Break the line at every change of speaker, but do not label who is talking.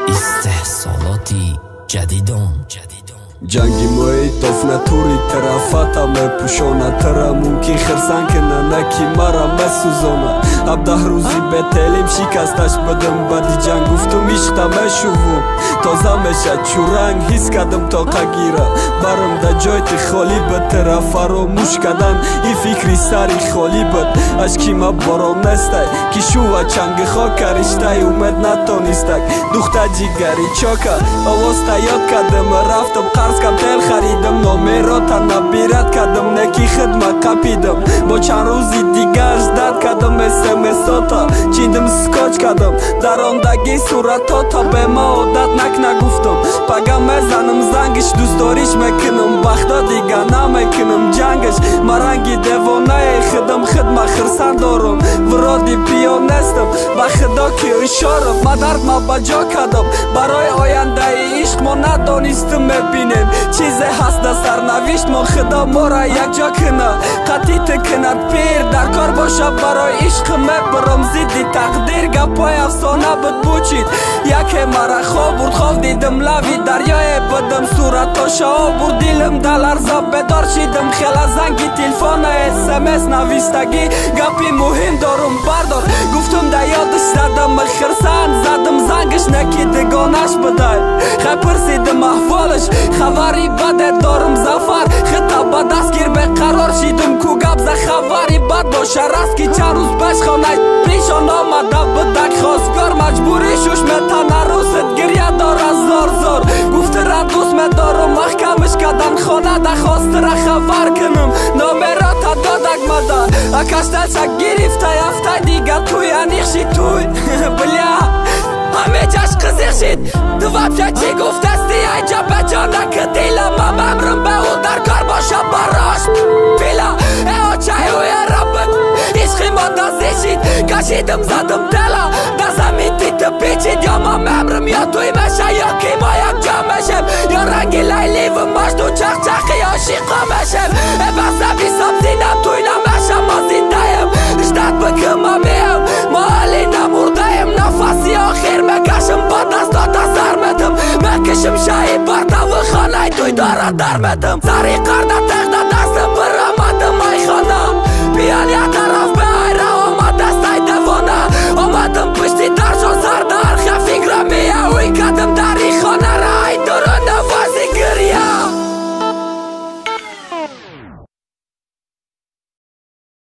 استحصالاتی جدیدان
جنگی موی توفنا توری ترافاتا می پوشونا ترا ممکن خرسان کنه نکی مرا مسوزونا اب 10 روزی به تلیم شکستش بدم بدی جنگ گفتم عشقم شوم تازه میشه چورنگ حس کردم تا قگیره برم دا جایت خالی بود ترا فراموش کردن این فکری سری خالی بود اشکی ما باران نسته که شو و چنگ خاک کرشته اومد نتانسته دختر جیگری چاکا آواز تا یاد کردم رفتم قرض کم تل خریدم نامراتا نبیرد کردم نکی خدمت قپیدم با چند روزی دیگرش داد کردم اسمساتا چیندم سکاچ کردم در آندگی صورتاتا به ما عادت نگفتم پگم مزنم زنگش دوست داریش میکنم وقتا دیگه نمیکنم جنگش مرنگی دیوانه خدم خدمت خرسن دارم ورادی پیان نستم و خدا که اشارم ما درد ما بجا کردم برای آینده عشق ما ندانستم میبینیم چیزی هست در سرنوشت ما خدا ما را یک جا کنه قطعی تکند پیر در کار باشه برای عشق میبرم زیدی تقدیر گپای افسانه بود بوچید یکی مرا خواب دیدم لوی دریای بدم صورتاشا بود دیلم دلرزا بدار شیدم خیلی زنگی تلفن اسمس نویستگی گپی مهم دارم بردار گفتم در یادش زدم خرسن زدم زنگش نکی دگانش بدای خیلی پرسیدم احوالش خبری بده دارم زفر خطا به دستگیر به قرار شیدم کو گپ ز خبری بد باشه راست که چند روز پیش خانه پیشان آمده بدک خواستگار مجبوری شوش میتنه روست گریه داره زار گفته را دوست میدارم محکمش کردن خانه ده خواست را خبر کنم نامه را تا دادک مده اکشتل چک گرفته یفته دیگه توی انیخشی توی بلیا همه جاش قزیق شید دو وابشه چی گفت استی اینجا به جانه که دیلم هم امرم به او در کار باشه براش پیلا ای چای اوی ربک عشقی ما دازیشید کشیدم زدم دلا در زمین دیت پیچید یا ما امرم یا توی مشه یا کی ما یک جا مشم یا رنگی لیلی و مشتو چخچخی عاشقا مشم ای بسته بی سبزینم توی نمشم ما زندهیم اشتد بکم همیم ما حالی نمردهیم نفسی آخر مکشم با دستات سر مدم مکشم شایی برتا و خانه توی داره در مدم سری قرده تخت